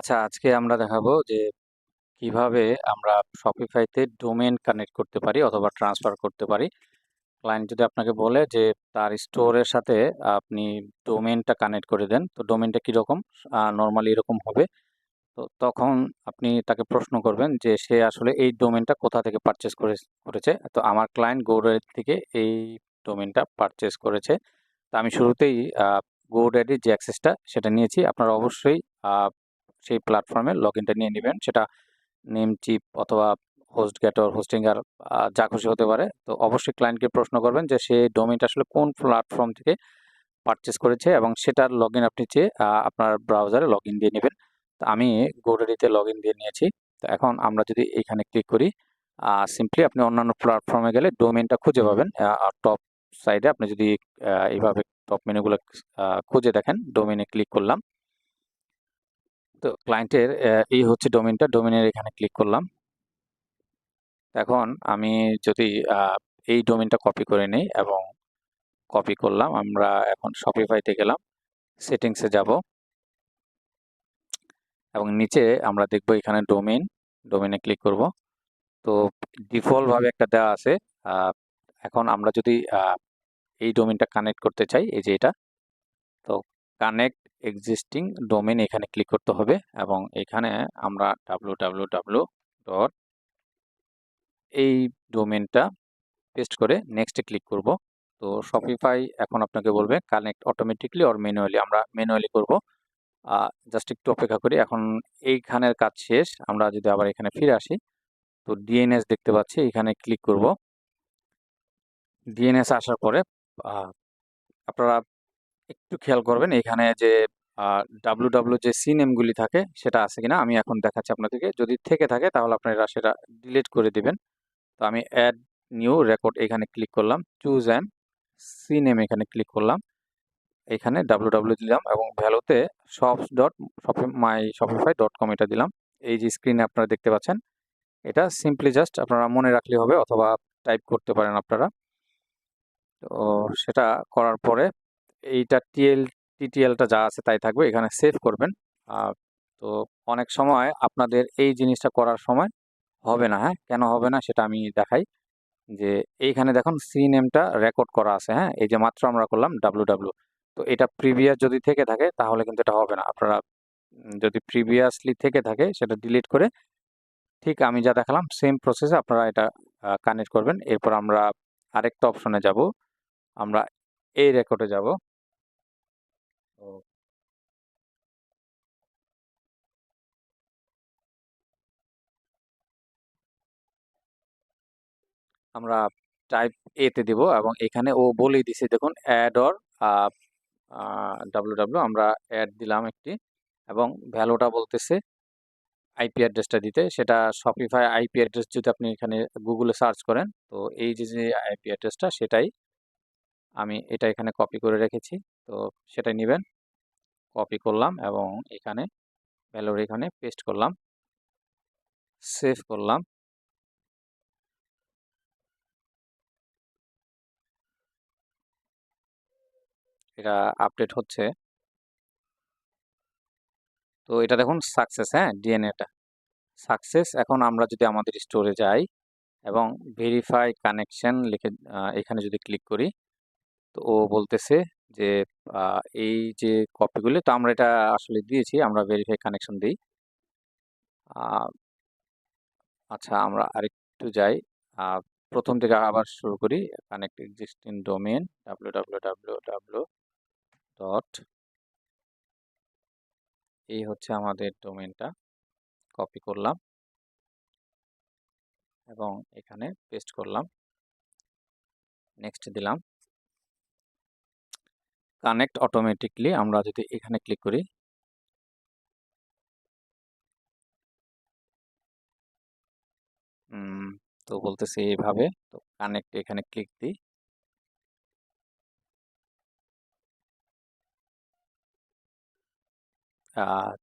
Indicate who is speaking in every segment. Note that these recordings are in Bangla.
Speaker 1: আচ্ছা, আজকে আমরা দেখাবো যে কিভাবে আমরা শপিফাইতে ডোমেইন কানেক্ট করতে পারি অথবা ট্রান্সফার করতে পারি। ক্লায়েন্ট যদি আপনাকে বলে যে তার স্টোরের সাথে আপনি ডোমেইনটা কানেক্ট করে দেন, তো ডোমেইনটা কীরকম? নরমালি এরকম হবে। তো তখন আপনি তাকে প্রশ্ন করবেন যে সে আসলে এই ডোমেইনটা কোথা থেকে পারচেজ করেছে। তো আমার ক্লায়েন্ট GoDaddy থেকে এই ডোমেইনটা পারচেজ করেছে। তো আমি শুরুতেই GoDaddy যে অ্যাক্সেসটা সেটা নিয়েছি। আপনারা অবশ্যই আ সেই প্ল্যাটফর্মে লগইনটা নিয়ে নিবেন। সেটা নেমচিপ অথবা হোস্টগেটর, হোস্টিঙ্গার যা খুশি হতে পারে। তো অবশ্যই ক্লায়েন্টকে প্রশ্ন করবেন যে সে ডোমেইনটা আসলে কোন প্ল্যাটফর্ম থেকে পারচেজ করেছে এবং সেটার লগইন আপনি চেয়ে আপনার ব্রাউজারে লগইন দিয়ে নেবেন। তো আমি GoDaddyতে লগইন দিয়ে নিয়েছি। তো এখন আমরা যদি এইখানে ক্লিক করি, সিম্পলি আপনি অন্যান্য প্ল্যাটফর্মে গেলে ডোমেইনটা খুঁজে পাবেন। টপ সাইডে আপনি যদি এইভাবে টপ মেনুগুলো খুঁজে দেখেন, ডোমেইনে ক্লিক করলাম। তো ক্লায়েন্টের এই হচ্ছে ডোমেইনটা, ডোমেইনের এখানে ক্লিক করলাম। এখন আমি যদি এই ডোমেইনটা কপি করে নেই এবং কপি করলাম, আমরা এখন শপিফাইতে গেলাম, সেটিংসে যাব এবং নিচে আমরা দেখব এখানে ডোমেইনে ক্লিক করব। তো ডিফল্টভাবে একটা দেওয়া আছে। এখন আমরা যদি এই ডোমেইনটা কানেক্ট করতে চাই, এই যে এটা, তো কানেক্ট এক্সিস্টিং ডোমেইন এখানে ক্লিক করতে হবে এবং এখানে আমরা www ডট এই ডোমেইনটা পেস্ট করে নেক্সটে ক্লিক করব। তো শপিফাই এখন আপনাকে বলবে কানেক্ট অটোমেটিকলি অর ম্যানুয়ালি। আমরা ম্যানুয়ালি করব। জাস্ট একটু অপেক্ষা করি। এখন এইখানের কাজ শেষ। আমরা যদি আবার এখানে ফিরে আসি, তো ডিএনএস দেখতে পাচ্ছি, এখানে ক্লিক করব। ডিএনএস আসার পরে আপনারা একটু খেয়াল করবেন এখানে যে www যে সিনেমগুলি থাকে সেটা আছে কিনা। আমি এখন দেখাচ্ছি আপনাদেরকে। যদি থেকে থাকে তাহলে আপনারা সেটা ডিলিট করে দিবেন। তো আমি অ্যাড নিউ রেকর্ড এখানে ক্লিক করলাম, চুজ অ্যান সিনেম এখানে ক্লিক করলাম, এখানে www দিলাম এবং ভ্যালুতে shops.myshopify.com এটা দিলাম। এই যে স্ক্রিনে আপনারা দেখতে পাচ্ছেন, এটা সিম্পলি জাস্ট আপনারা মনে রাখলে হবে অথবা টাইপ করতে পারেন আপনারা। তো সেটা করার পরে এইটা টিটিএলটা যা আছে তাই থাকবে, এখানে সেভ করবেন। তো অনেক সময় আপনাদের এই জিনিসটা করার সময় হবে না, হ্যাঁ? কেন হবে না সেটা আমি দেখাই। যে এইখানে দেখুন সি নেমটা রেকর্ড করা আছে, হ্যাঁ? এই যে মাত্র আমরা করলাম www। তো এটা প্রিভিয়াস যদি থেকে থাকে তাহলে কিন্তু এটা হবে না। আপনারা যদি প্রিভিয়াসলি থেকে থাকে সেটা ডিলিট করে ঠিক আমি যা দেখালাম সেম প্রসেসে আপনারা এটা কানেক্ট করবেন। এরপর আমরা আরেকটা অপশনে যাব। আমরা এই রেকর্ডে যাব। তো আমরা টাইপ এ তে দিব এবং এখানে ও বলেই দিছে দেখুন অ্যাড অর www আমরা অ্যাড দিলাম একটি এবং ভ্যালুটা বলতেছে আইপি অ্যাড্রেসটা দিতে। সেটা শপিফাই আইপি অ্যাড্রেস যদি আপনি এখানে গুগলে সার্চ করেন, তো এই যে আইপি অ্যাড্রেসটা সেটাই আমি এটা এখানে কপি করে রেখেছি। তো সেটাই নিবেন, কপি করলাম এবং এখানে ভ্যালুর এখানে পেস্ট করলাম, সেভ করলাম। এটা আপডেট হচ্ছে। তো এটা দেখুন সাকসেস, হ্যাঁ? ডিএনএটা সাকসেস। এখন আমরা যদি আমাদের স্টোরে যাই এবং ভেরিফাই কানেকশন লিখে এখানে যদি ক্লিক করি, তো ও বলতেছে যে এই যে কপিগুলি, তো আমরা এটা আসলে দিয়েছি, আমরা ভেরিফাই কানেকশন দিই। আচ্ছা, আমরা আরেকটু যাই। প্রথম থেকে আবার শুরু করি। Connect existing domain www dot, এই হচ্ছে আমাদের ডোমেইনটা, কপি করলাম এবং এখানে পেস্ট করলাম, নেক্সট দিলাম। কানেক্ট অটোমেটিকলি আমরা যদি এখানে ক্লিক করি, তো বলতেছে এইভাবে। তো কানেক্ট এখানে ক্লিক দিই।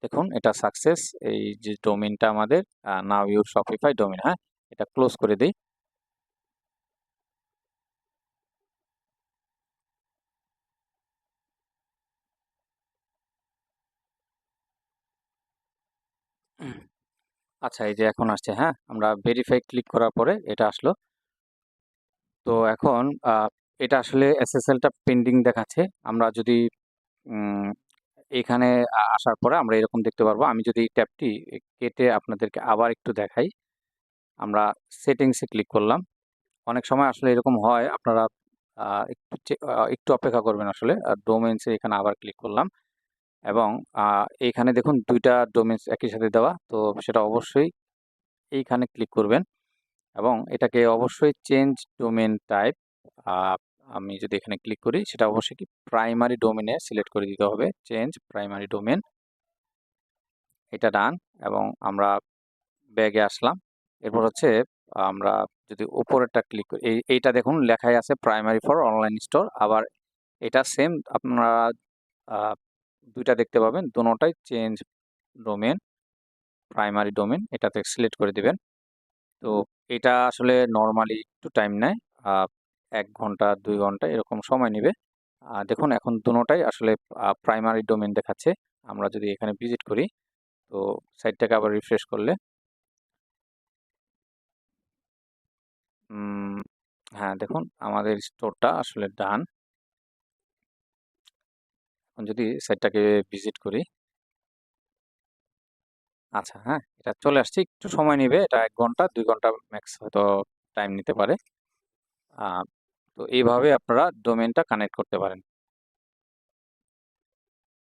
Speaker 1: দেখুন এটা সাকসেস। এই যে ডোমেইনটা আমাদের নাও ইউর শপিফাই ডোমেইন, হ্যাঁ? এটা ক্লোজ করে দিই। আচ্ছা, এই যে এখন আসছে, হ্যাঁ? আমরা ভেরিফাই ক্লিক করার পরে এটা আসলো। তো এখন এটা আসলে এসএসএলটা পেন্ডিং দেখাচ্ছে। আমরা যদি উম এখানে আসার পরে আমরা এরকম দেখতে পারবো। আমি যদি এই ট্যাবটি কেটে আপনাদেরকে আবার একটু দেখাই। আমরা সেটিংসে ক্লিক করলাম। অনেক সময় আসলে এরকম হয়, আপনারা একটু অপেক্ষা করবেন আসলে। ডোমেইনসে এখানে আবার ক্লিক করলাম এবং এইখানে দেখুন ২ টা ডোমেইনস একই সাথে দেওয়া। তো সেটা অবশ্যই এইখানে ক্লিক করবেন এবং এটাকে অবশ্যই চেঞ্জ ডোমেইন টাইপ, আ আমি যদি এখানে ক্লিক করি সেটা অবশ্যই কি প্রাইমারি ডোমেইনে সিলেক্ট করে দিতে হবে। চেঞ্জ প্রাইমারি ডোমেইন, এটা ডান এবং আমরা ব্যাগে আসলাম। এরপর হচ্ছে আমরা যদি উপরেরটা ক্লিক করি, এইটা দেখুন লেখাই আছে প্রাইমারি ফর অনলাইন স্টোর। আবার এটা সেম আপনারা আ ২ টা দেখতে পাবেন। দোনোটাই চেঞ্জ ডোমেইন, প্রাইমারি ডোমেইন এটাতে সিলেক্ট করে দিবেন। তো এটা আসলে নরমালি একটু টাইম নেয়। আ ১ ঘন্টা ২ ঘন্টা এরকম সময় নিবে। দেখুন এখন দোনোটাই আসলে প্রাইমারি ডোমেইন দেখাচ্ছে। আমরা যদি এখানে ভিজিট করি, তো সাইটটাকে আবার রিফ্রেশ করলে উম হ্যাঁ, দেখুন আমাদের স্টোরটা আসলে ডান। এখন যদি সাইটটাকে ভিজিট করি, আচ্ছা হ্যাঁ, এটা চলে আসছে। একটু সময় নিবে। এটা ১ ঘন্টা ২ ঘন্টা ম্যাক্স হয়তো টাইম নিতে পারে। আ তো এইভাবে আপনারা ডোমেইনটা কানেক্ট করতে পারেন।